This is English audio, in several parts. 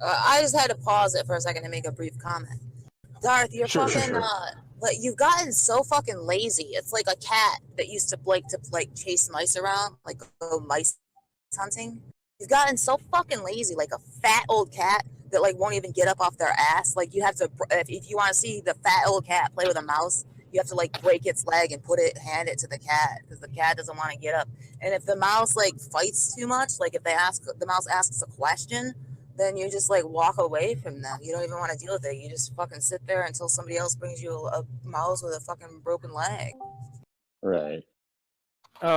I just had to pause it for a second to make a brief comment. Darth, you're Sure, fucking sure. like you've gotten so fucking lazy. It's like a cat that used to chase mice around, like go mice hunting. You've gotten so fucking lazy, like a fat old cat that like won't even get up off their ass. Like you have to, if you want to see the fat old cat play with a mouse, you have to like break its leg and hand it to the cat because the cat doesn't want to get up. And if the mouse like fights too much, like if the mouse asks a question, then you just like walk away from them. You don't even want to deal with it. You just fucking sit there until somebody else brings you a mouse with a fucking broken leg. Right.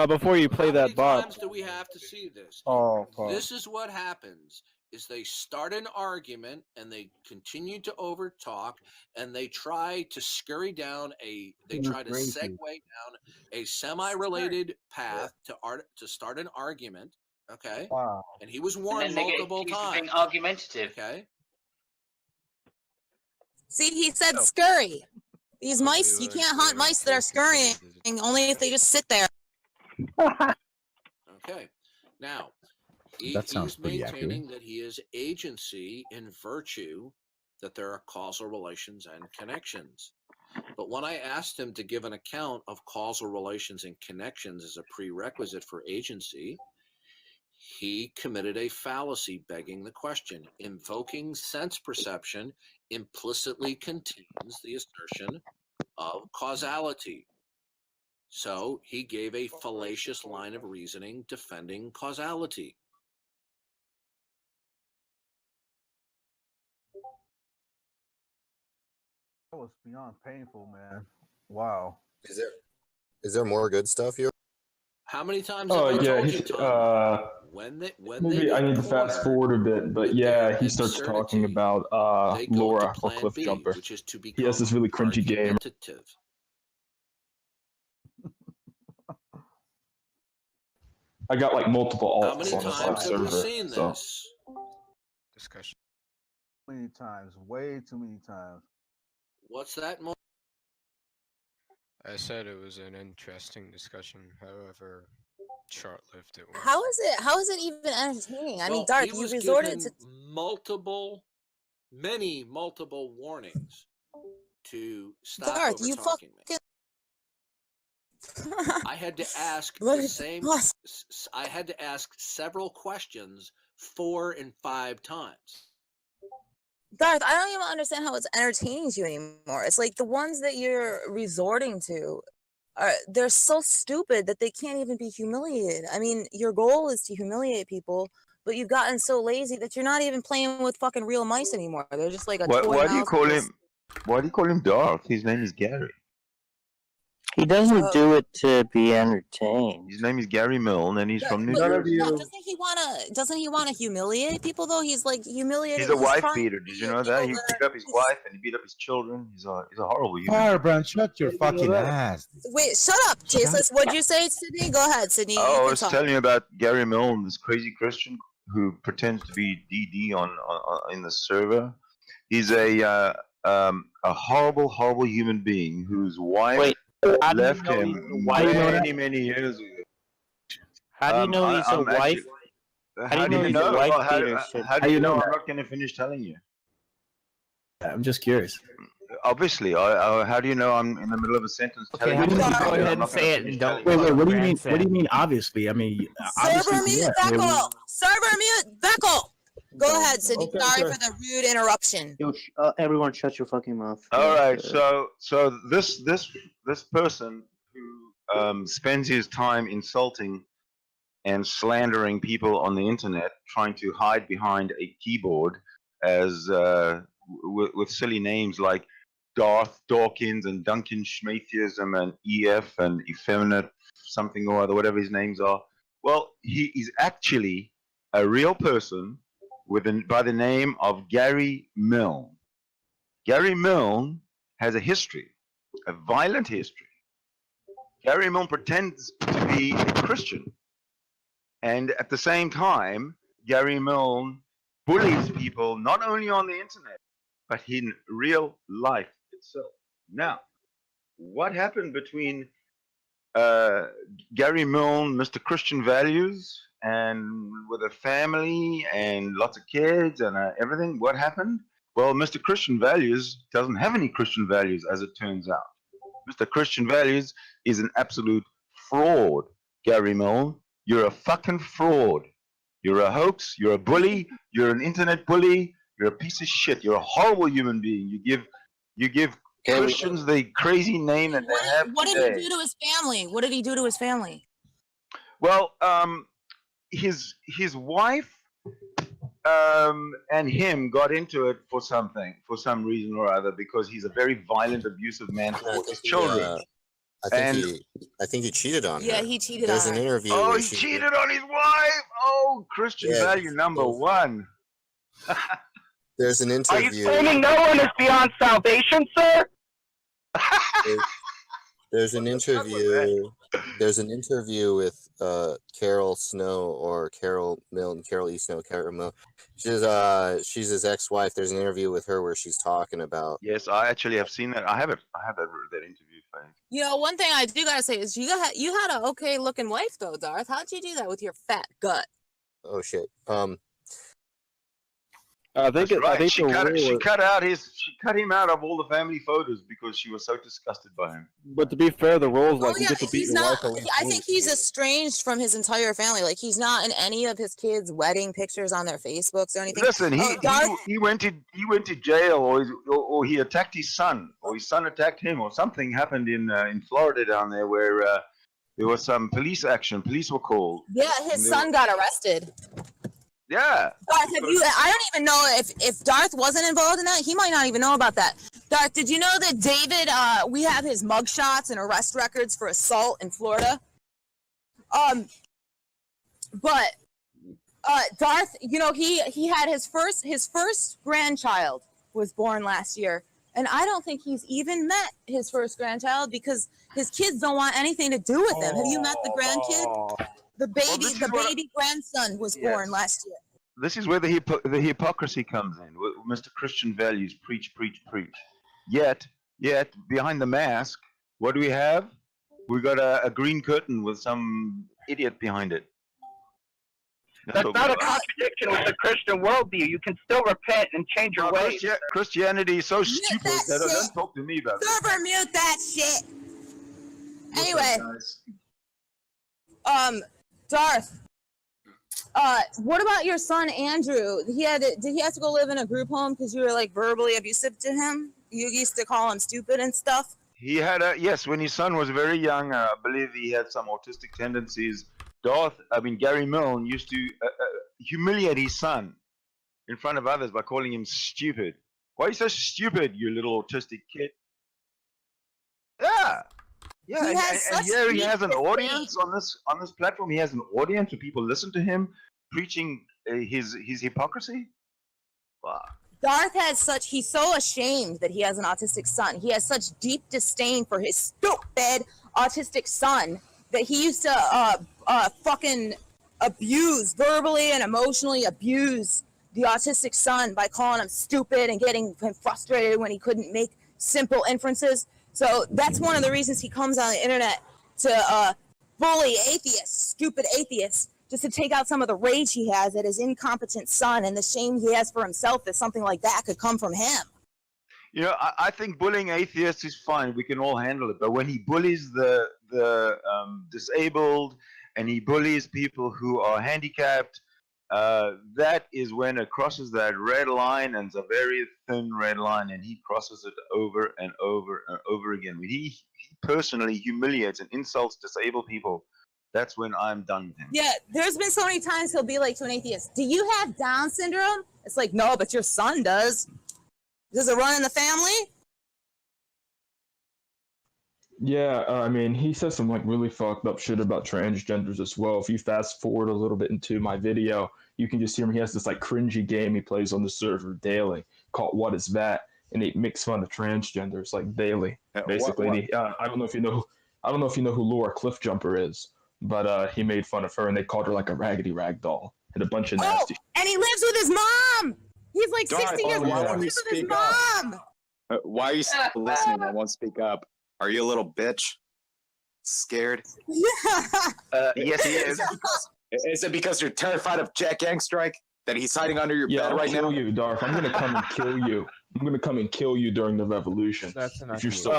Before you play How many that bot. times do we have to see this? Oh, fuck. This is what happens. Is they start an argument and they continue to overtalk and they try to scurry down they try to segue down a semi-related path to start an argument. Okay. Wow. And he was And warned then they get multiple accused of times. being argumentative. Okay. See, he said scurry. These mice, you can't hunt mice that are scurrying only if they just sit there. Okay. Now, That sounds he's pretty maintaining accurate. that he is agency in virtue that there are causal relations and connections. But when I asked him to give an account of causal relations and connections as a prerequisite for agency, he committed a fallacy begging the question. Invoking sense perception implicitly contains the assertion of causality. So he gave a fallacious line of reasoning defending causality. That was beyond painful, man. Wow. Is there more good stuff here? How many times Oh have I yeah, told he's you, Tom? When they maybe I need to fast forward a bit, but yeah, he starts talking about Laura or Cliff B, Jumper. which is to He has this really cringy game. argumentative. I got like multiple How alts many on this times have we server, seen so. this? Discussion. Many times, way too many times. What's that? I said it was an interesting discussion, however short-lived it was. How is it even entertaining? I mean, Well, Darth, he you was resorted to multiple warnings to stop Darth, you overtalking me. I had to ask the same. I had to ask several questions 4 and 5 times. Darth, I don't even understand how it's entertaining to you anymore. It's like the ones that you're resorting to they're so stupid that they can't even be humiliated. I mean, your goal is to humiliate people, but you've gotten so lazy that you're not even playing with fucking real mice anymore. They're just like a toy Why do you mouse call with him? Why do you call him Darth? His name is Gary. He doesn't do it to be entertained. His name is Gary Milne, and he's from New But Jersey. doesn't he wanna humiliate people though? He's like humiliating. He's a wife trying beater. Did you know that? He beat up his wife and he beat up his children. He's a horrible human. Firebrand, shut your fucking ass. Wait, shut up, Tasteless. What'd you say, Sydney? Go ahead, Sydney. Oh, I was telling you about Gary Milne, this crazy Christian who pretends to be DD on in the server. He's a horrible human being whose wife left him many years ago. How do you know he's a wife? How do you know? How do you know? I'm not going to finish telling you. I'm just curious. Obviously, how do you know I'm in the middle of a sentence telling you? Go ahead and say it and don't. Wait, what do you mean? What do you mean? Obviously, I mean. Server mute, Beckle. Server mute, Beckle. Go ahead, Sydney. Okay, Sorry sure. for the rude interruption. Yo, everyone, shut your fucking mouth. All right, so this person who spends his time insulting and slandering people on the internet, trying to hide behind a keyboard as with silly names like Darth, Dawkins, and Duncan Schmatheism, and EF, and effeminate something or other, whatever his names are. Well, he is actually a real person by the name of Gary Milne. Gary Milne has a history, a violent history. Gary Milne pretends to be a Christian. And at the same time, Gary Milne bullies people not only on the internet, but in real life itself. Now, what happened between Gary Milne, Mr. Christian Values, and with a family and lots of kids and everything. What happened? Well, Mr. Christian Values doesn't have any Christian values, as it turns out. Mr. Christian Values is an absolute fraud, Gary Milne. You're a fucking fraud. You're a hoax. You're a bully. You're an internet bully. You're a piece of shit. You're a horrible human being. You give Christians the crazy name that they have What today. did he do to his family? What did he do to his family? Well, his wife and him got into it for some reason or other, because he's a very violent, abusive man towards his children. I think he cheated on her. Yeah, he cheated There's on an her. interview. Oh, where he she- cheated on his wife. Oh, Christian Yeah. value number one. There's an Are interview. you claiming no one is beyond salvation, sir? There's an interview. There's an interview with Carol Snow or Carol Milne, Carol E. Snow, Carol Milne. She's his ex-wife. There's an interview with her where she's talking about. Yes, I actually have seen that. I have that interview. Fine. You know, one thing I do gotta say is you had an okay looking wife though, Darth. How'd you do that with your fat gut? Oh shit. I think she cut him out of all the family photos because she was so disgusted by him. But to be fair, the rules like Oh you yeah, get to beat he's your not. wife. I think he's estranged from his entire family. Like he's not in any of his kids' wedding pictures on their Facebooks or anything. Listen, Darth, he went to jail, or he attacked his son, or his son attacked him, or something happened in Florida down there where there was some police action. Police were called. yeah, his son got arrested. Yeah. Darth, I don't even know if Darth wasn't involved in that. He might not even know about that. Darth, did you know that David? We have his mugshots and arrest records for assault in Florida. But Darth, you know, he had his first grandchild was born last year, and I don't think he's even met his first grandchild because his kids don't want anything to do with him. Have you met the grandkid? The baby grandson was born last year. This is where the hypocrisy comes in. Mr. Christian Values, preach, preach, preach. Yet, behind the mask, what do we have? We got a green curtain with some idiot behind it. That's not a contradiction with the Christian worldview. You can still repent and change your ways. Christianity is so stupid that don't talk to me about it. Server, mute that shit. Anyway, Darth, what about your son Andrew? Did he have to go live in a group home because you were like verbally abusive to him? You used to call him stupid and stuff. He had yes, when his son was very young, I believe he had some autistic tendencies. Gary Milne used to humiliate his son in front of others by calling him stupid. Why are you so stupid, you little autistic kid? Yeah. Yeah, and here he has an audience on this platform. He has an audience where people listen to him preaching his hypocrisy. Wow. Darth he's so ashamed that he has an autistic son. He has such deep disdain for his stupid autistic son that he used to fucking verbally and emotionally abuse the autistic son by calling him stupid and getting him frustrated when he couldn't make simple inferences. So that's one of the reasons he comes on the internet to bully atheists, stupid atheists, just to take out some of the rage he has at his incompetent son and the shame he has for himself that something like that could come from him. You know, I think bullying atheists is fine. We can all handle it. But when he bullies the disabled and he bullies people who are handicapped, that is when it crosses that red line, and it's a very thin red line, and he crosses it over and over and over again. When he personally humiliates and insults disabled people, that's when I'm done with him. Yeah, there's been so many times he'll be like to an atheist, "Do you have Down syndrome?" It's like, "No, but your son does." Does it run in the family? Yeah, I mean, he says some like really fucked up shit about transgenders as well. If you fast forward a little bit into my video, you can just hear him. He has this like cringy game he plays on the server daily called "What Is That?" and he makes fun of transgenders like daily, basically. I don't know if you know who Laura Cliffjumper is, but he made fun of her and they called her like a raggedy rag doll and a bunch of nasty. Oh, and he lives with his mom. He's like 60 years old. He lives with his mom. Why are you still listening? I won't speak up. Are you a little bitch? Scared? Yeah. Yes, he is. Is it because you're terrified of Jack Angstrike that he's hiding under your bed I'll right kill now? you, Darth. I'm gonna come and kill you. I'm gonna come and kill you during the revolution. That's enough. If you're of so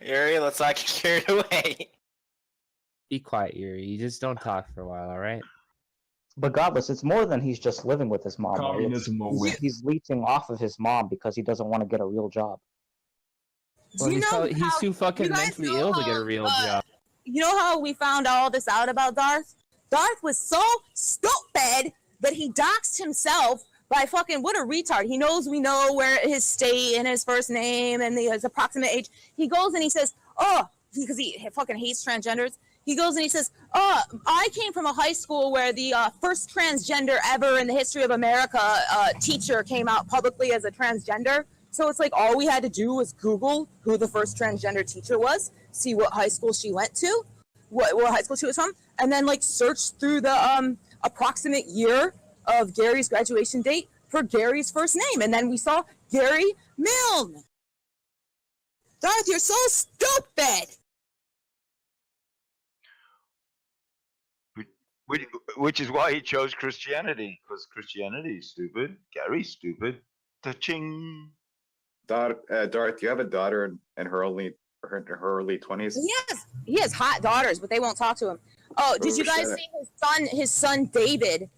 Yuri, let's not get carried away. Be quiet, Yuri. You just don't talk for a while, all right? But Godless, it's more than he's just living with his mom. Right? Communism will win. He's leeching off of his mom because he doesn't want to get a real job. Well, he's too fucking mentally ill to get a real job. You know how we found all this out about Darth? Darth was so stupid that he doxed himself by fucking, what a retard. He knows we know where his state and his first name and his approximate age. He goes and he says, because he fucking hates transgenders. He goes and he says, I came from a high school where the first transgender ever in the history of America teacher came out publicly as a transgender. So it's like all we had to do was Google who the first transgender teacher was, see what high school she went to, what high school she was from, and then like search through the approximate year of Gary's graduation date for Gary's first name. And then we saw Gary Milne. Darth, you're so stupid. Which is why he chose Christianity, because Christianity is stupid. Gary's stupid. Ta-ching. Darth, you have a daughter in her early 20s. He has hot daughters, but they won't talk to him. Oh, did you guys see his son David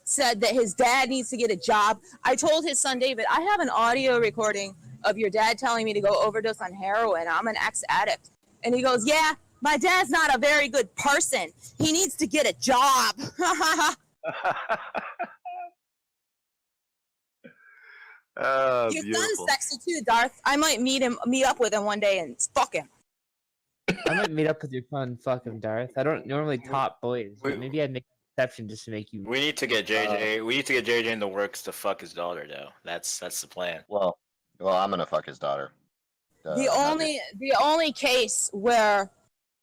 said that his dad needs to get a job? I told his son David, I have an audio recording of your dad telling me to go overdose on heroin. I'm an ex-addict. And he goes, yeah, my dad's not a very good person. He needs to get a job. Your son's sexy too, Darth. I might meet up with him one day and fuck him. I might meet up with your son, fuck him, Darth. I don't normally top boys, but maybe I'd make an exception just to make you. We need to get JJ. We need to get JJ in the works to fuck his daughter, though. That's the plan. Well, I'm gonna fuck his daughter. The only case where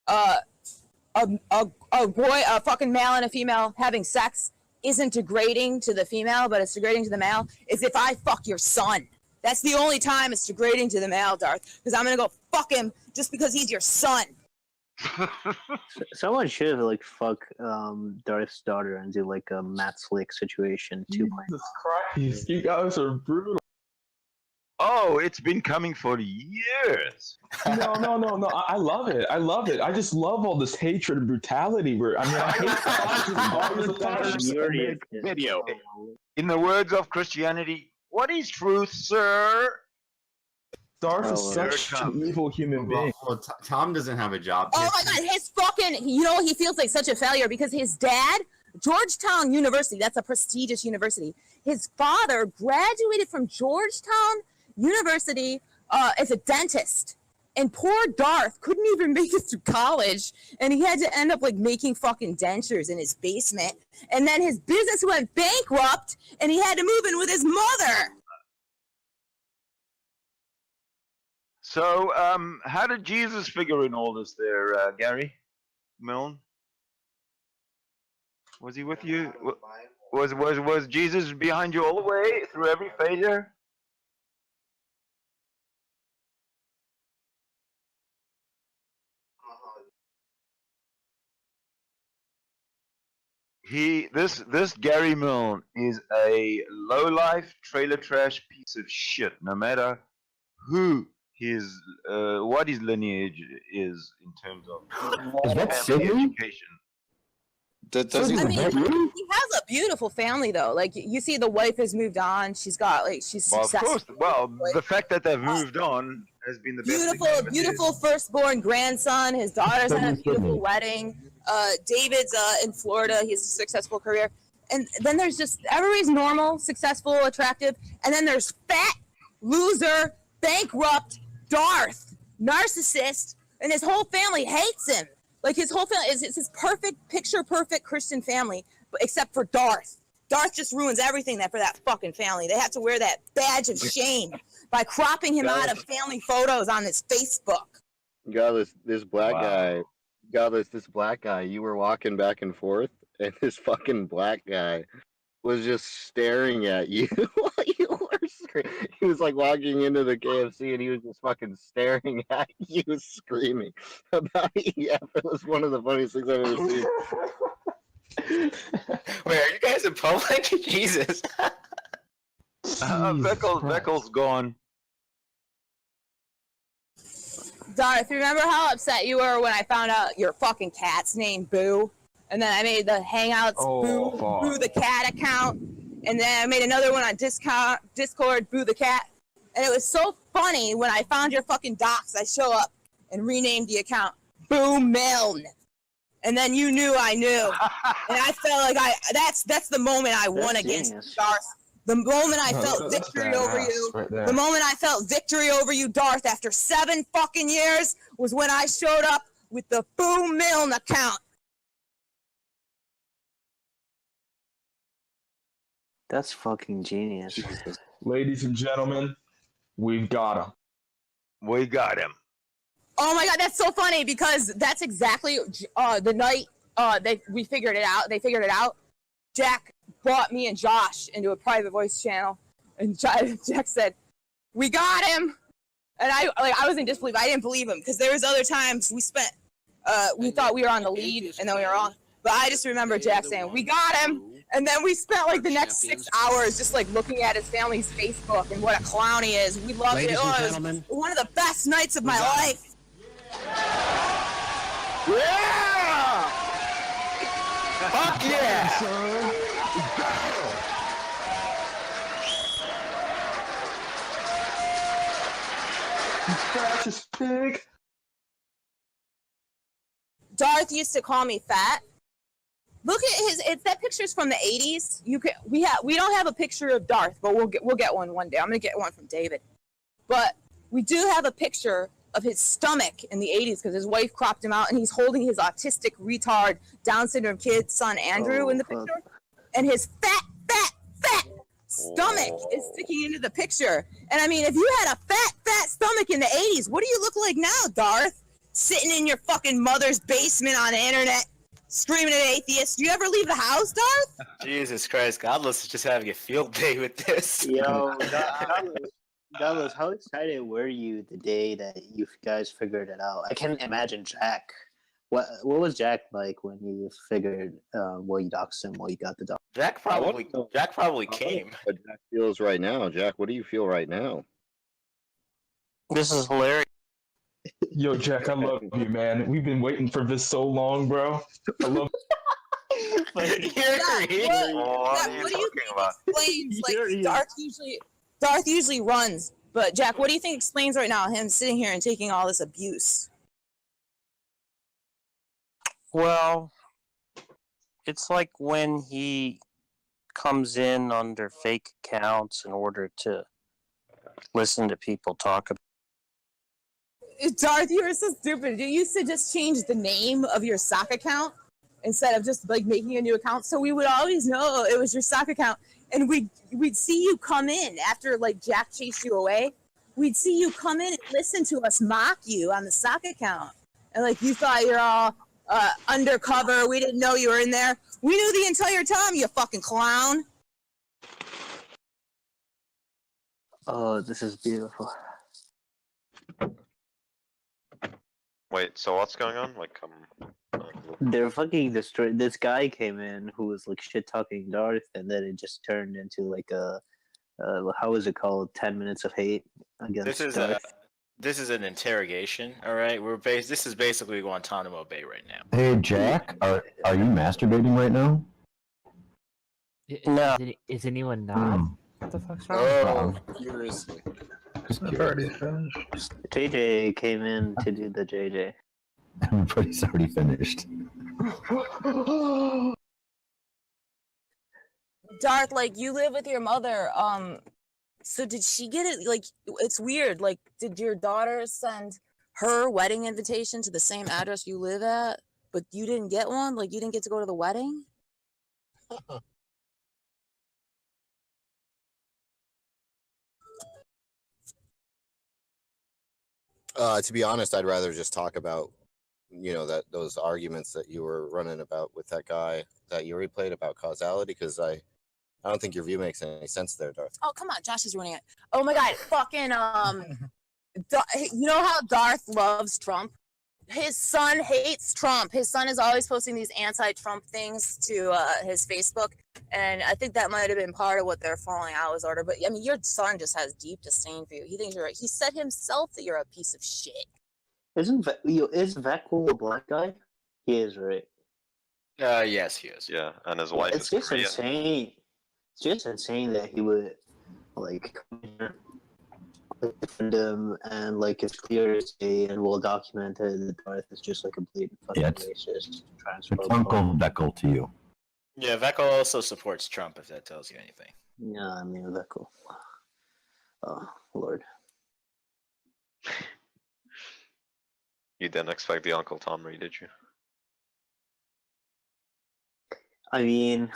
a fucking male and a female having sex isn't degrading to the female, but it's degrading to the male, is if I fuck your son. That's the only time it's degrading to the male, Darth, because I'm gonna go fuck him just because he's your son. Someone should like fuck Darth's daughter and do like a Matt Slick situation 2.0. Jesus Christ, you guys are brutal. Oh, it's been coming for years. No. I love it. I just love all this hatred and brutality. I hate video. In the words of Christianity, what is truth, sir? Darth is such an evil human being. Well, Tom doesn't have a job. Oh my God, his fucking, he feels like such a failure because his dad, Georgetown University, that's a prestigious university. His father graduated from Georgetown University as a dentist, and poor Darth couldn't even make it through college, and he had to end up like making fucking dentures in his basement, and then his business went bankrupt and he had to move in with his mother. So how did Jesus figure in all this there, Gary Milne? Was he with you? Was Jesus behind you all the way through every failure? This Gary Milne is a lowlife trailer trash piece of shit. No matter who what his lineage is in terms of family education. He has a beautiful family though. Like you see, the wife has moved on. She's successful. Of course. Well, the fact that they've moved on has been the best. Beautiful firstborn grandson. His daughter's had a beautiful wedding. David's in Florida. He has a successful career. And then there's just everybody's normal, successful, attractive. And then there's fat, loser, bankrupt, Darth, narcissist, and his whole family hates him. Like his whole family is his picture perfect Christian family, except for Darth. Darth just ruins everything for that fucking family. They have to wear that badge of shame by cropping him out of family photos on his Facebook. Godless, this black guy, you were walking back and forth, and this fucking black guy was just staring at you while you were screaming. He was like walking into the KFC, and he was just fucking staring at you, screaming about EF. It was one of the funniest things I've ever seen. Wait, are you guys in public? Jesus. Beckle's gone. Darth, remember how upset you were when I found out your fucking cat's name Boo? And then I made the Hangouts Boo the cat account. And then I made another one on Discord, Boo the cat. And it was so funny when I found your fucking docs, I show up and renamed the account Boo Milne. And then you knew I knew. And I felt like that's the moment I won against Darth. The moment I felt victory over you, the moment I felt victory over you, Darth, after 7 fucking years, was when I showed up with the Boo Milne account. That's fucking genius. Ladies and gentlemen, we've got him. We got him. Oh my god, that's so funny because that's exactly the night we figured it out. They figured it out. Jack brought me and Josh into a private voice channel, and Jack said, "We got him," and I was in disbelief. I didn't believe him because there was other times we spent. We thought we were on the lead, and then we were wrong. But I just remember Jack saying, "We got him." And then we spent like the next 6 hours just like looking at his family's Facebook and what a clown he is. We loved it. Oh, it was one of the best nights of my life. Yeah! Fuck yeah! Precious pig. Darth used to call me fat. Look at that picture's from the 80s. We don't have a picture of Darth, but we'll get one day. I'm gonna get one from David. But we do have a picture of his stomach in the 80s because his wife cropped him out and he's holding his autistic retard Down syndrome kid's son Andrew in the picture. And his fat stomach is sticking into the picture. And I mean, if you had a fat stomach in the 80s, what do you look like now, Darth? Sitting in your fucking mother's basement on the internet, screaming at atheists. Do you ever leave the house, Darth? Jesus Christ, Godless is just having a field day with this. Yo, Godless, how excited were you the day that you guys figured it out? I can't imagine Jack. What was Jack like when you figured you doxed him, you got the dox? Jack probably came. What Jack feels right now, Jack. What do you feel right now? This is hilarious. Yo, Jack, I love you, man. We've been waiting for this so long, bro. I love. What do you think explains? Like Darth usually runs, but Jack, what do you think explains right now him sitting here and taking all this abuse? Well, it's like when he comes in under fake accounts in order to listen to people talk about. Darth, you were so stupid. You used to just change the name of your sock account instead of just like making a new account, so we would always know it was your sock account, and we'd see you come in after like Jack chased you away. We'd see you come in and listen to us mock you on the sock account, and like you thought you're all undercover. We didn't know you were in there. We knew the entire time, you fucking clown. Oh, this is beautiful. Wait, so what's going on? Like, They're fucking destroyed. This guy came in who was like shit talking Darth, and then it just turned into like a how is it called? 10 minutes of hate against Darth. This is an interrogation. All right, this is basically Guantanamo Bay right now. Hey Jack, are you masturbating right now? No. Is anyone not? What the fuck's wrong? Oh, seriously. I've already finished. JJ came in to do the JJ. Everybody's already finished. Darth, like you live with your mother. So did she get it? Like it's weird. Like, did your daughter send her wedding invitation to the same address you live at, but you didn't get one? Like you didn't get to go to the wedding? To be honest, I'd rather just talk about, those arguments that you were running about with that guy that you replayed about causality, because I don't think your view makes any sense there, Darth. Oh, come on. Josh is ruining it. Oh, my God. Fucking, you know how Darth loves Trump? his son hates Trump. His son is always posting these anti-Trump things to his Facebook, and I think that might have been part of what their falling out was order. But I mean, your son just has deep disdain for you. He thinks you're right. He said himself that you're a piece of shit. Is Vekul a black guy? He is, right? Yes, he is. Yeah, and his wife It's is just Korean. insane. It's just insane that he would like come here, like, defend him, and like it's clear as day and well documented that Darth is just like a blatant fucking Yeah, racist, It's transphobe. Uncle Beckel to you. Yeah, Vekkel also supports Trump, if that tells you anything. Yeah, I mean Vekul. Oh Lord. You didn't expect the Uncle Tom read, did you? I mean,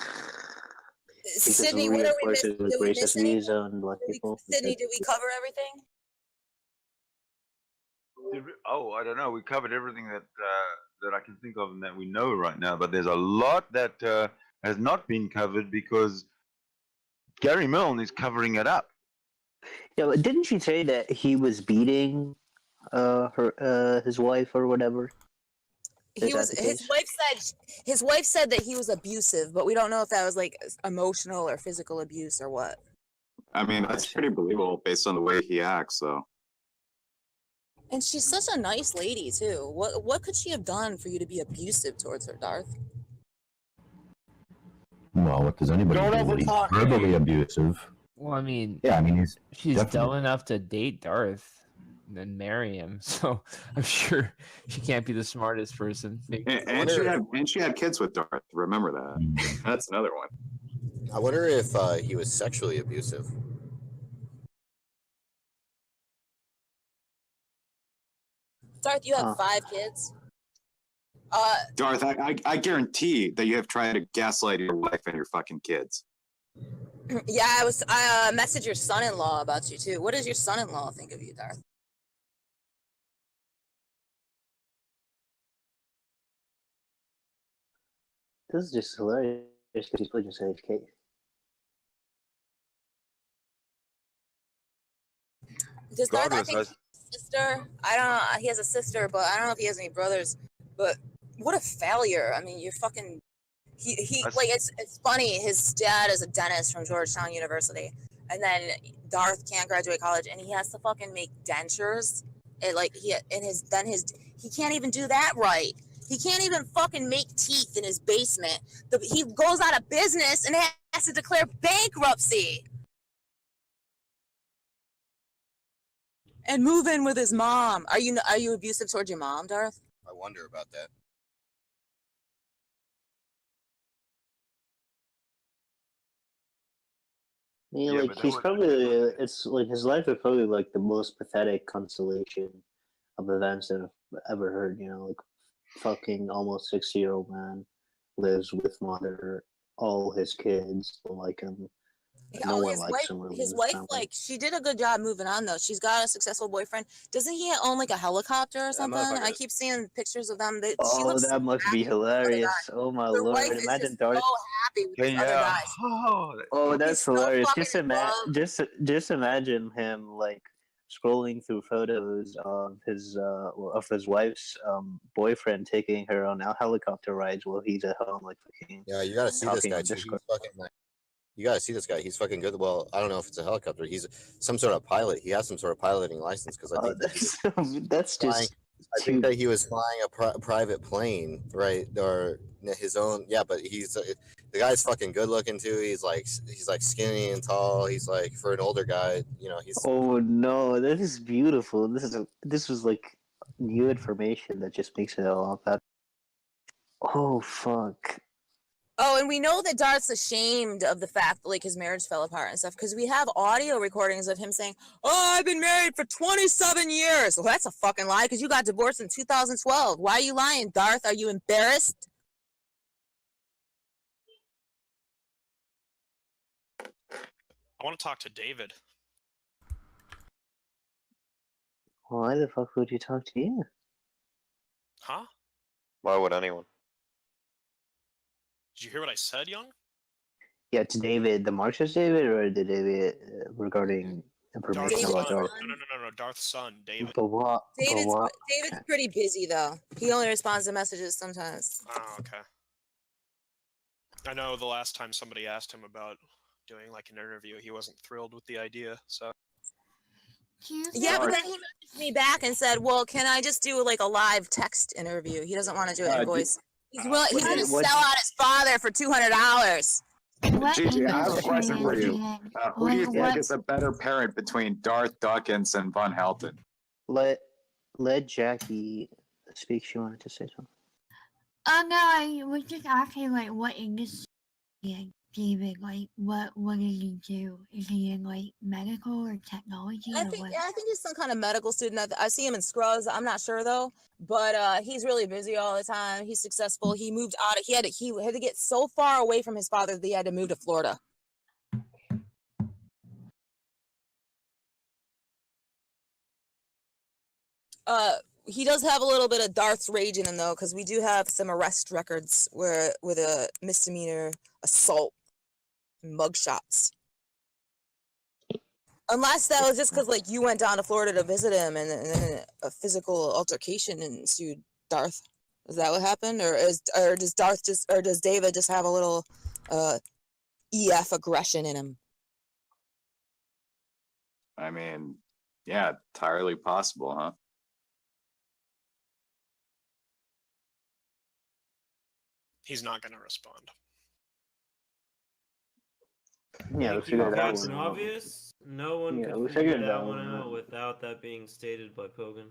Sydney, what are we missing? Did we miss racist anything? views on black people. Sydney, did we cover everything? Oh, I don't know. We covered everything that that I can think of and that we know right now. But there's a lot that has not been covered because Gary Milne is covering it up. Yeah, but didn't she say that he was beating his wife or whatever? His wife said that he was abusive, but we don't know if that was like emotional or physical abuse or what. I mean, that's pretty believable based on the way he acts. So And she's such a nice lady too. What could she have done for you to be abusive towards her, Darth? Well, what does anybody Don't do when he's overtalk me. verbally abusive? Well, I mean, Yeah, I mean, she's definitely- dumb enough to date Darth and then marry him, so I'm sure she can't be the smartest person. and she had kids with Darth. Remember that. That's another one. I wonder if he was sexually abusive. Darth, you have 5 kids. Darth, I guarantee that you have tried to gaslight your wife and your fucking kids. Yeah, I messaged your son-in-law about you too. What does your son-in-law think of you, Darth? This is just hilarious because he's probably just AFK. Does Darth, I Godless think, has- he has a sister? I don't know. He has a sister, but I don't know if he has any brothers. But what a failure! I mean, you're fucking. He like it's funny. His dad is a dentist from Georgetown University, and then Darth can't graduate college, and he has to fucking make dentures. And like he can't even do that right. He can't even fucking make teeth in his basement. He goes out of business and has to declare bankruptcy. And move in with his mom. Are you abusive towards your mom, Darth? I wonder about that. Yeah, Yeah, like but that he's was- probably it's like his life is probably like the most pathetic constellation of events that I've ever heard. You know, like fucking almost 60-year-old man lives with mother, all his kids don't like him. No one likes him. Really, His in wife, family. like, she did a good job moving on though. She's got a successful boyfriend. Doesn't he own like a helicopter or something? motherfucker I is- keep seeing pictures of them. She Oh, looks that must be hilarious! Oh my Their lord! wife is Imagine just Darth. so happy with these other guys. Oh, that's so hilarious! fucking in Just imagine him like scrolling through photos of his wife's boyfriend taking her on helicopter rides while he's at home, like fucking. Yeah, you gotta see this talking guy on too. He's Discord. fucking like, you gotta see this guy. He's fucking good. Well, I don't know if it's a helicopter. He's some sort of pilot. He has some sort of piloting license because I think that he was That's flying, just. I think that he was flying a private plane, right? Or his own. Yeah, but he's the guy's fucking good looking too. He's like skinny and tall. He's like for an older guy, you know. He's Oh no, that is beautiful. This was like new information that just makes it a lot better. Oh fuck. Oh, and we know that Darth's ashamed of the fact that like his marriage fell apart and stuff because we have audio recordings of him saying, "Oh, I've been married for 27 years." Well, that's a fucking lie because you got divorced in 2012. Why are you lying, Darth? Are you embarrassed? I want to talk to David. Why the fuck would you talk to you? Huh? Why would anyone? Did you hear what I said, Young? Yeah, to David, the Marxist David, or the David regarding information about Darth. No. Darth's son, David. But what? David's pretty busy though. He only responds to messages sometimes. Oh, okay. I know the last time somebody asked him about doing like an interview, he wasn't thrilled with the idea. So. Yeah, but then he messaged me back and said, "Well, can I just do like a live text interview?" He doesn't want to do it in voice. He's going to sell out his father for $200. Gigi, I have a question for you. Who do you think is a better parent between Darth, Dawkins, and Von Helton? Let Jackie speak. She wanted to say something. Oh no, I was just asking like what industry David, like what does he do? Is he in like medical or technology? I or think what? yeah, I think he's some kind of medical student. I see him in Scrubs. I'm not sure though, but he's really busy all the time. He's successful. He moved out. He had to get so far away from his father that he had to move to Florida. He does have a little bit of Darth's rage in him though, because we do have some arrest records with a misdemeanor assault, mugshots. Unless that was just because like you went down to Florida to visit him and then a physical altercation ensued, Darth. Is that what happened, or does David just have a little EF aggression in him? I mean, yeah, entirely possible, huh? He's not going to respond. Yeah, we figured it out. Captain Obvious. No one Yeah, we could figured figure it that out. one out without that being stated by Pogan.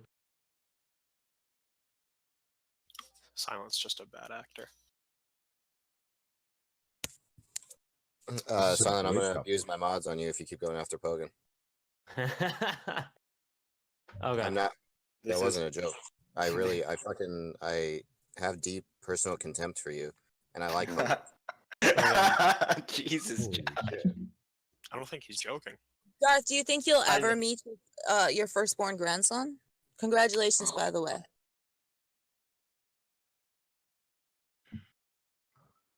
Silent's just a bad actor. Silent, I'm gonna abuse my mods on you if you keep going after Pogan. Okay. I'm not. That wasn't a joke. I have deep personal contempt for you, and I like Pogan. Jesus. I don't think he's joking. Darth, do you think you'll ever meet your firstborn grandson? Congratulations, by the way.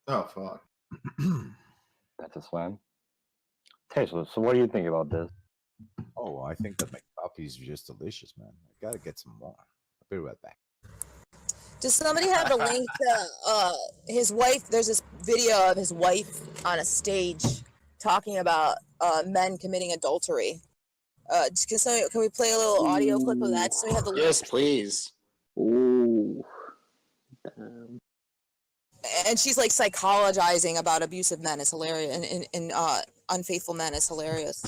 Oh fuck. That's a slam. Tasteless. So what do you think about this? Oh, I think that McPuppy's just delicious, man. I gotta get some more. I'll be right back. Does somebody have the link to his wife? There's this video of his wife on a stage talking about men committing adultery. Can we play a little audio clip of that so we have the link? Yes, please. Ooh. And she's like psychologizing about abusive men. It's hilarious. And unfaithful men is hilarious.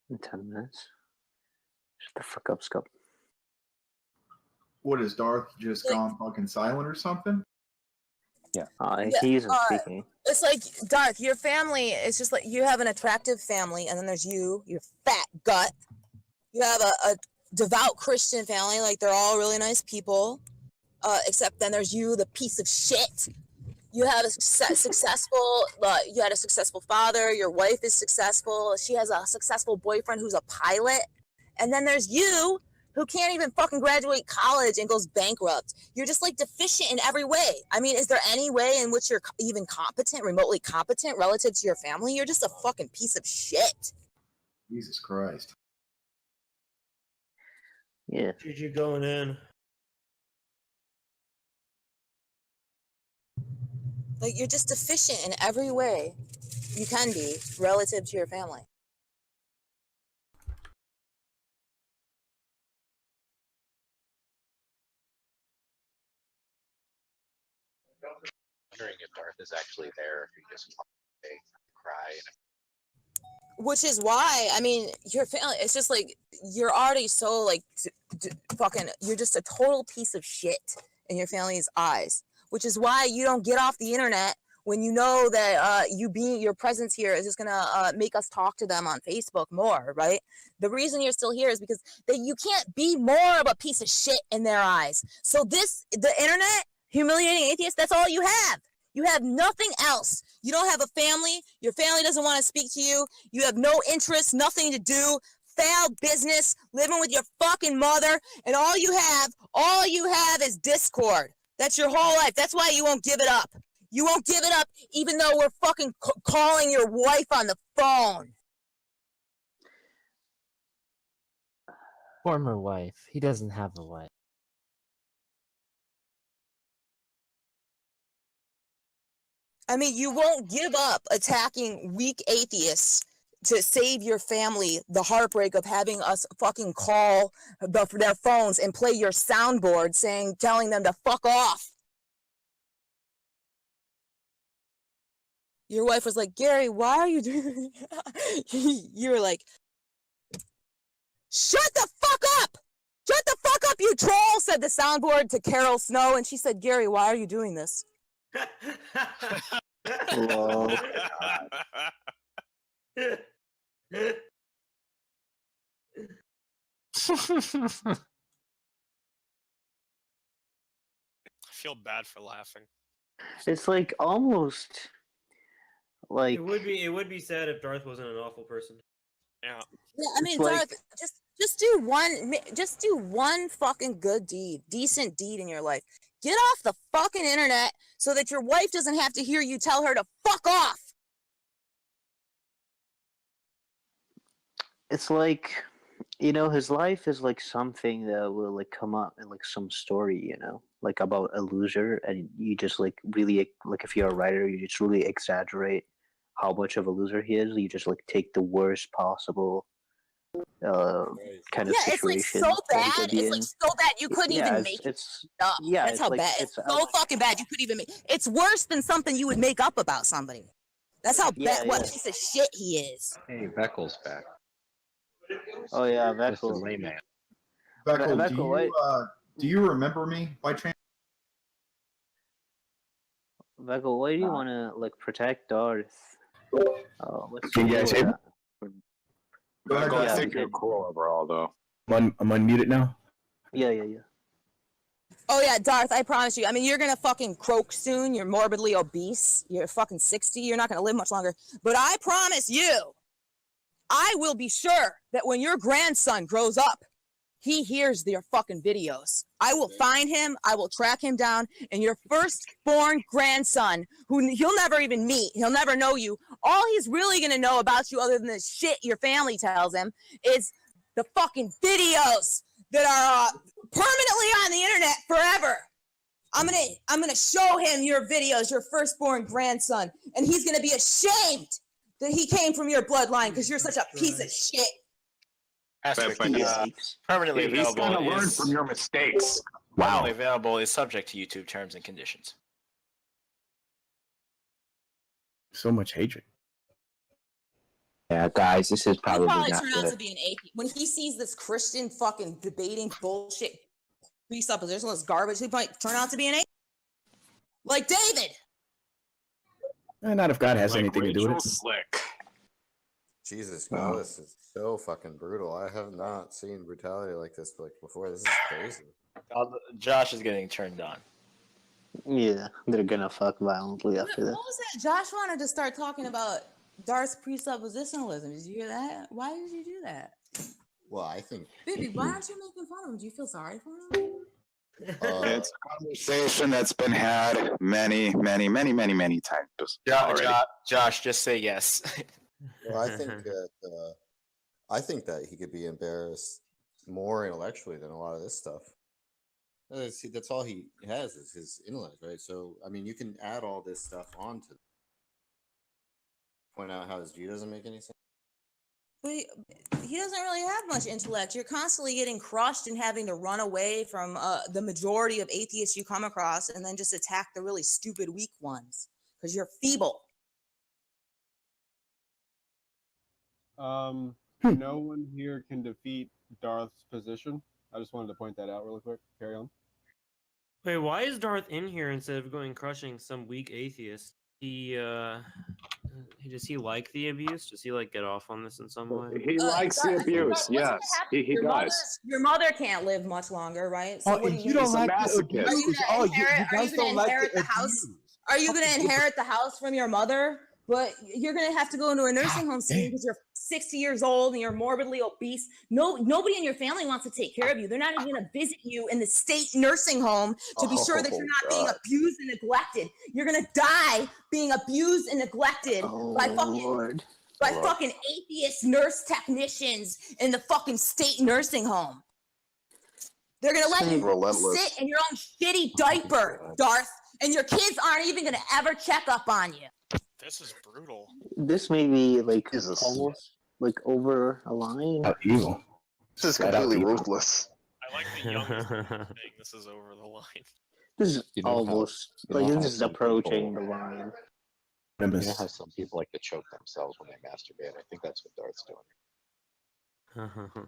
In 10 minutes. Shut the fuck up, Scup. What is Darth just gone fucking silent or something? Yeah. He isn't speaking. It's like, Darth, your family is just like, you have an attractive family, and then there's you, your fat gut. You have a devout Christian family, like they're all really nice people, except then there's you, the piece of shit. You have a successful, you had a successful father, your wife is successful, she has a successful boyfriend who's a pilot, and then there's you, who can't even fucking graduate college and goes bankrupt. You're just like deficient in every way. I mean, is there any way in which you're even competent, remotely competent relative to your family? You're just a fucking piece of shit. Jesus Christ. Yeah. GG going in. Like, you're just deficient in every way you can be relative to your family. Wondering if Darth is actually there, if he just wants to cry. Which is why, I mean, your family, it's just like, you're already so, like, fucking, you're just a total piece of shit in your family's eyes. Which is why you don't get off the internet when you know that your presence here is just gonna make us talk to them on Facebook more, right? The reason you're still here is because you can't be more of a piece of shit in their eyes. So the internet, humiliating atheist, that's all you have. You have nothing else. You don't have a family. Your family doesn't want to speak to you. You have no interest, nothing to do. Foul business, living with your fucking mother, and all you have is Discord. That's your whole life. That's why you won't give it up. You won't give it up even though we're fucking calling your wife on the phone. Former wife. He doesn't have a wife. I mean, you won't give up attacking weak atheists to save your family the heartbreak of having us fucking call their phones and play your soundboard telling them to fuck off. Your wife was like, Gary, why are you doing You were like, shut the fuck up! Shut the fuck up, you troll, said the soundboard to Carol Snow. And she said, Gary, why are you doing this? Lol. I feel bad for laughing. It's like almost like It would be sad if Darth wasn't an awful person. Yeah. Yeah, I mean, It's Darth, just do one fucking good deed, decent deed in your life. Get off the fucking internet so that your wife doesn't have to hear you tell her to fuck off. it's like, you know, his life is like something that will like come up in like some story, you know, like about a loser, and you just like really like, if you're a writer, you just really exaggerate how much of a loser he is. You just like take the worst possible kind of Yeah, it's like situation. so that he bad. could be It's in. like so bad you couldn't Yeah, even it's- make it's- it up. yeah, That's it's how like- bad. it's It's so fucking bad you couldn't even make. It's worse than something you would make up about somebody. That's how Yeah, bad. What yeah. piece of shit he is. Hey, Beckel's back. Oh yeah, Mr. Beckel. Layman. Beckel, Beckel, do you remember me by chance? Beckel, why do you want to like protect Darth? What's Can you guys hear me? Beckel, Yeah, I think we you're can. cool overall, though. I'm unmuted now. Yeah. Oh yeah, Darth, I promise you. I mean, you're gonna fucking croak soon. You're morbidly obese. You're fucking 60. You're not gonna live much longer. But I promise you, I will be sure that when your grandson grows up, he hears your fucking videos. I will find him. I will track him down. And your firstborn grandson, who he'll never even meet, he'll never know you. All he's really gonna know about you, other than the shit your family tells him, is the fucking videos that are permanently on the internet forever. I'm gonna show him your videos, your firstborn grandson, and he's gonna be ashamed that he came from your bloodline because you're such a piece of shit. Asterisk, But, permanently he's available gonna learn is from your mistakes. permanently available is subject to YouTube terms and conditions. So much hatred. Yeah, guys, this is He'll probably probably not turn out good. to be an atheist. When he sees this Christian fucking debating bullshit presuppositionalist garbage, he might turn out to be an atheist. Like David. Not if God has Like anything to do with Rachel it. Slick. Jesus, Wow. Godless is so fucking brutal. I have not seen brutality like this before. This is crazy. Josh is getting turned on. Yeah, they're gonna fuck violently after What that. was that? Josh wanted to start talking about Darth's presuppositionalism. Did you hear that? Why did you do that? Well, I think Baby, why aren't you making fun of him? Do you feel sorry for him? It's a conversation that's been had many times. already. Josh, just say yes. well, I think that he could be embarrassed more intellectually than a lot of this stuff. See, that's all he has is his intellect, right? So, I mean, you can add all this stuff onto point out how his view doesn't make any sense. But he doesn't really have much intellect. You're constantly getting crushed and having to run away from the majority of atheists you come across and then just attack the really stupid, weak ones because you're feeble. No one here can defeat Darth's position. I just wanted to point that out really quick. Carry on. Wait, why is Darth in here instead of going crushing some weak atheist? Does he like the abuse? Does he like get off on this in some way? He likes the abuse. Yes, he does. Your mother can't live much longer, right? So Oh, what and do you don't He's a like the masochist. abuse. Oh, you guys don't like the the house? abuse. Are you gonna inherit the house from your mother? But you're gonna have to go into a nursing home soon because you're 60 years old and you're morbidly obese. Nobody in your family wants to take care of you. They're not even gonna visit you in the state nursing home to be sure that you're not being abused and neglected. You're gonna die being abused and neglected by fucking atheist nurse technicians in the fucking state nursing home. They're gonna let you sit in your own shitty diaper, Darth, and your kids aren't even gonna ever check up on you. This is brutal. This may be like almost like over a line. How evil. This is completely ruthless. I like the young saying this is over the line. This is You know almost how- you know like how this is some approaching people- the line. You know how some people like to choke themselves when they masturbate? I think that's what Darth's doing.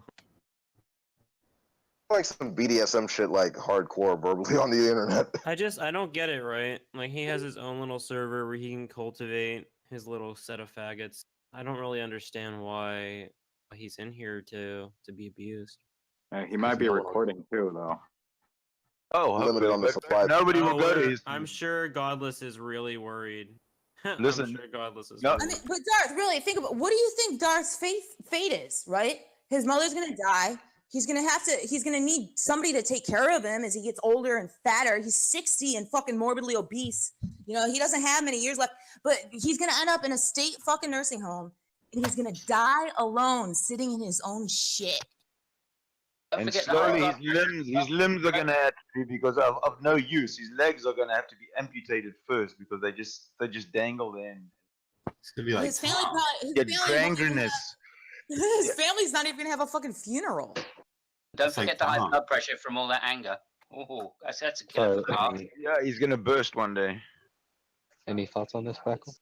Like some BDSM shit, like hardcore verbally on the internet. I don't get it, right? Like, he has his own little server where he can cultivate his little set of faggots. I don't really understand why he's in here to be abused. He might be recording too, though. Oh, Limited on the supply. Nobody will go to we're- his. I'm sure Godless is really worried. Listen, I'm sure Godless is no- worried. I mean, but Darth, really, think about what do you think Darth's fate is, right? His mother's gonna die. He's gonna need somebody to take care of him as he gets older and fatter. He's 60 and fucking morbidly obese. You know, he doesn't have many years left, but he's gonna end up in a state fucking nursing home and he's gonna die alone, sitting in his own shit. And slowly his limbs are gonna have to be, because of no use. His legs are gonna have to be amputated first because they just dangle there. And it's gonna be like His family probably get gangrenous. his family's not even gonna have a fucking funeral. Don't forget the high blood pressure from all that anger. Oh, that's a killer for the heart. Yeah, he's gonna burst one day. Any thoughts on this, Paco?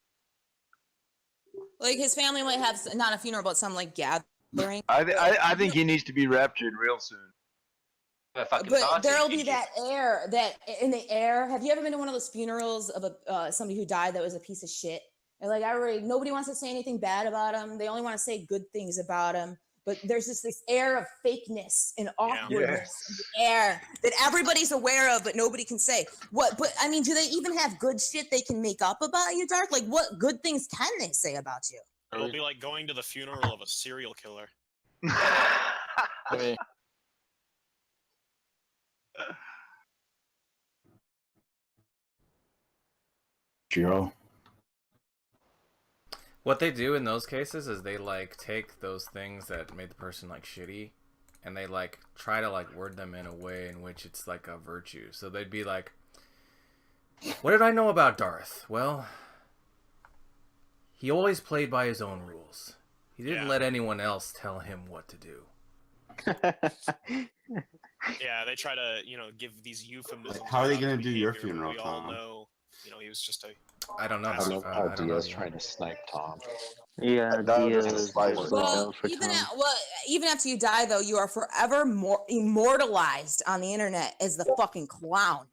Like his family might have not a funeral, but some like gathering. I think he needs to be raptured real soon. But there'll be that air that in the air. Have you ever been to one of those funerals of somebody who died that was a piece of shit? And like nobody wants to say anything bad about him. They only want to say good things about him. But there's just this air of fakeness and awkwardness in the air that everybody's aware of, but nobody can say. What? But I mean, do they even have good shit they can make up about you, Darth? Like, what good things can they say about you? It'll be like going to the funeral of a serial killer. Jiro. What they do in those cases is they like take those things that made the person like shitty, and they like try to like word them in a way in which it's like a virtue. So they'd be like, "What did I know about Darth? Well, he always played by his own rules. He didn't let anyone else tell him what to do." Yeah, they try to, give these euphemisms. How are they going gonna do your funeral, We all Tom? know, he was just a... I don't know. I love how I don't know, Diaz yeah. trying to snipe Tom. Yeah, Diaz is Well, even after you die, though, you are forever immortalized on the internet as the fucking clown.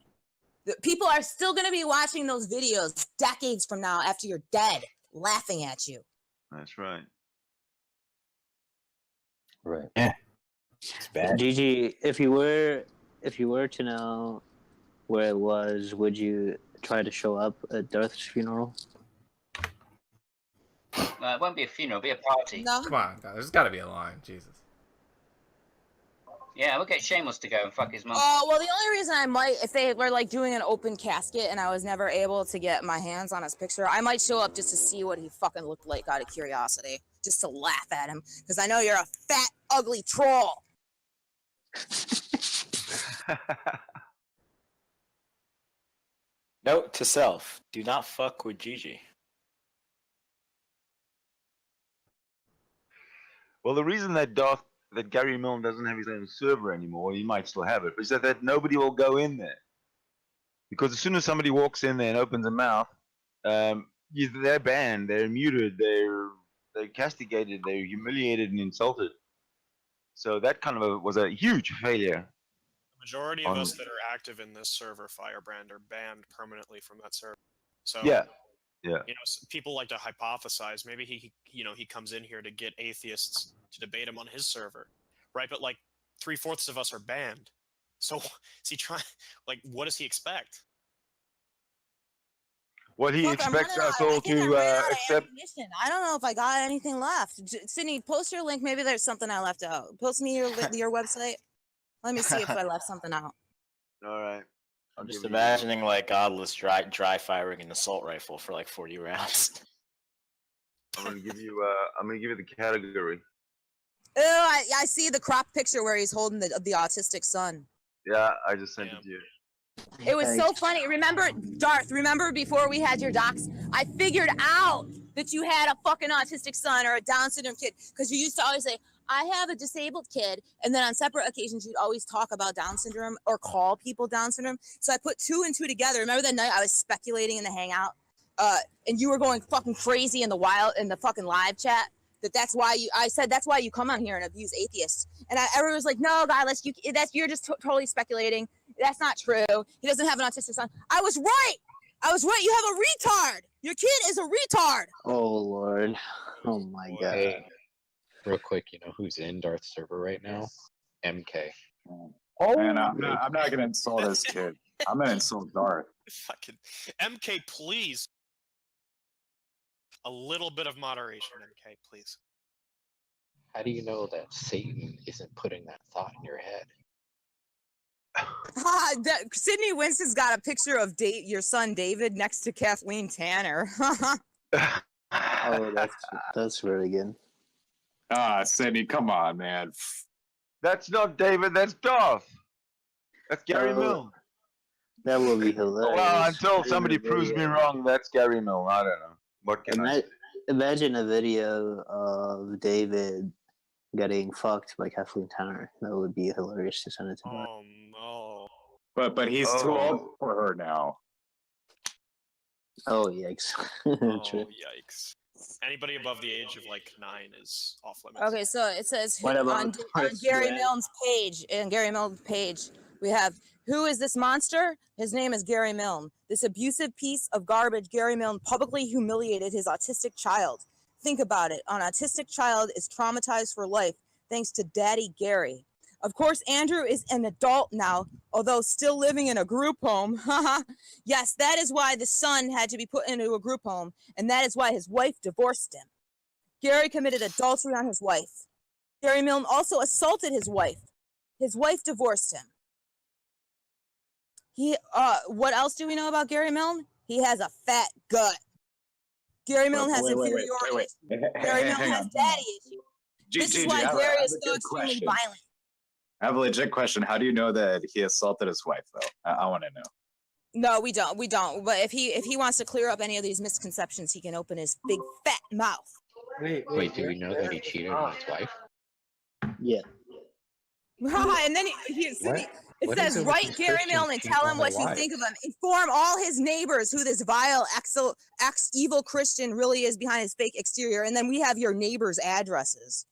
People are still going to be watching those videos decades from now after you're dead, laughing at you. That's right. Right. Yeah. It's bad. Gigi, if you were to know where it was, would you try to show up at Darth's funeral? It won't be a funeral, it'll be a party. No. Come on, God, there's got to be a line. Jesus. Yeah, we'll get Shameless to go and fuck his mum. Oh, well, the only reason I might, if they were like doing an open casket and I was never able to get my hands on his picture, I might show up just to see what he fucking looked like out of curiosity, just to laugh at him, because I know you're a fat, ugly troll. Note to self: do not fuck with Gigi. Well, the reason that Gary Milne doesn't have his own server anymore, he might still have it, is that nobody will go in there. Because as soon as somebody walks in there and opens a mouth, they're banned, they're muted, they're castigated, they're humiliated and insulted. So that kind of was a huge failure. The majority of us that are active in this server, Firebrand, are banned permanently from that server. So Yeah. People like to hypothesize maybe he comes in here to get atheists to debate him on his server, right? But like 3/4 of us are banned. So is he trying? Like, what does he expect? what he Fuck, I'm expects running us out. all I think I to ran out of accept. ammunition. I don't know if I got anything left. Sydney, post your link. Maybe there's something I left out. Post me your website. Let me see if I left something out. All right. I'm just imagining like Godless dry firing an assault rifle for like 40 rounds. I'm gonna give you the category. Oh, I see the crop picture where he's holding the autistic son. Yeah, I just sent it to you. It was so funny. Remember, Darth, remember before we had your docs? I figured out that you had a fucking autistic son or a Down syndrome kid because you used to always say, I have a disabled kid. And then on separate occasions, you'd always talk about Down syndrome or call people Down syndrome. So I put 2 and 2 together. Remember that night I was speculating in the Hangout? And you were going fucking crazy in the fucking live chat. That's why you come on here and abuse atheists. And everyone was like, no, Godless, you're just totally speculating. That's not true. He doesn't have an autistic son. I was right. You have a retard. Your kid is a retard. Oh Lord. Oh my God. Hey, real quick, you know who's in Darth's server right now? MK. Oh man, I'm not gonna insult this kid. I'm gonna insult Darth. Fucking MK, please. A little bit of moderation, MK, please. How do you know that Satan isn't putting that thought in your head? Sydney Winston's got a picture of your son David next to Kathleen Tanner. Oh, that's really good. Sydney, come on, man. That's not David. That's Darth. That's Gary Milne. That would be hilarious. Well, until somebody proves me wrong, that's Gary Milne. I don't know. What can I say? Imagine a video of David getting fucked by Kathleen Tanner. That would be hilarious to send it to her. Oh no. But he's too old for her now. Oh yikes. Oh yikes. Anybody above the age of like 9 is off limits. Okay, so it says What about on Chris Gary Pratt? Milne's page. In Gary Milne's page, we have, who is this monster? His name is Gary Milne. This abusive piece of garbage, Gary Milne publicly humiliated his autistic child. Think about it. An autistic child is traumatized for life thanks to Daddy Gary. Of course, Andrew is an adult now, although still living in a group home. Yes, that is why the son had to be put into a group home, and that is why his wife divorced him. Gary committed adultery on his wife. Gary Milne also assaulted his wife. His wife divorced him. What else do we know about Gary Milne? He has a fat gut. Gary Milne has inferiority. Gary Milne has daddy issues. This is why Gary is so extremely violent. I have a legit question. How do you know that he assaulted his wife, though? I want to know. No, we don't. But if he wants to clear up any of these misconceptions, he can open his big fat mouth. Wait, do we know that he cheated on his wife? Yeah. And then it says, write Gary Milne and tell him what you think of him. Inform all his neighbors who this vile, evil Christian really is behind his fake exterior. And then we have your neighbors' addresses.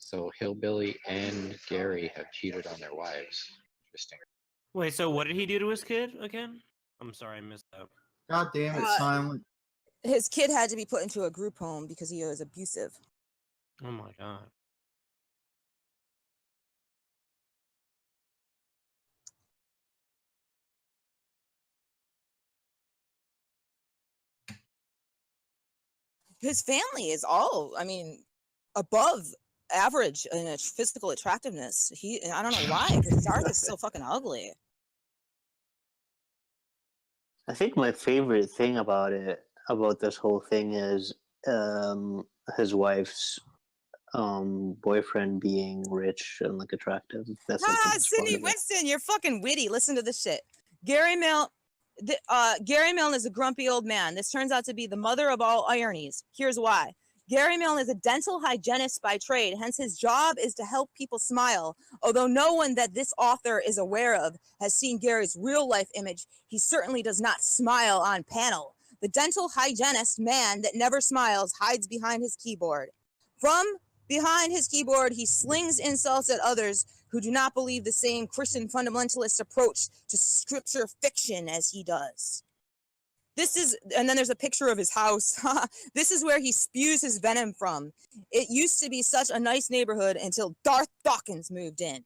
So Hillbilly and Gary have cheated on their wives. Interesting. Wait, so what did he do to his kid again? I'm sorry, I missed that. God damn it, silent. His kid had to be put into a group home because he was abusive. Oh my god. His family is all, above average in its physical attractiveness. I don't know why, because Darth is so fucking ugly. I think my favorite thing about this whole thing is his wife's boyfriend being rich and like attractive. That's Sydney Winston, you're fucking witty. Listen to this shit. Gary Milne is a grumpy old man. This turns out to be the mother of all ironies. Here's why. Gary Milne is a dental hygienist by trade, hence his job is to help people smile. Although no one that this author is aware of has seen Gary's real-life image, he certainly does not smile on panel. The dental hygienist man that never smiles hides behind his keyboard. From behind his keyboard, he slings insults at others who do not believe the same Christian fundamentalist approach to scripture fiction as he does. And then there's a picture of his house. This is where he spews his venom from. It used to be such a nice neighborhood until Darth Dawkins moved in.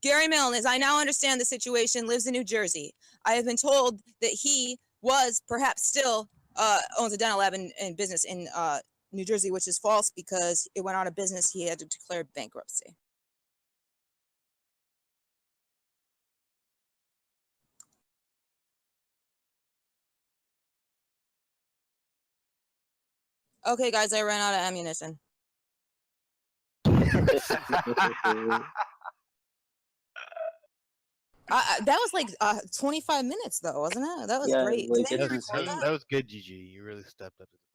Gary Milne, as I now understand the situation, lives in New Jersey. I have been told that he was perhaps still owns a dental lab in business in New Jersey, which is false because it went out of business. He had to declare bankruptcy. Okay, guys, I ran out of ammunition. That was like 25 minutes, though, wasn't it? That was great. Did anybody record that? That was good, GG. You really stepped up to the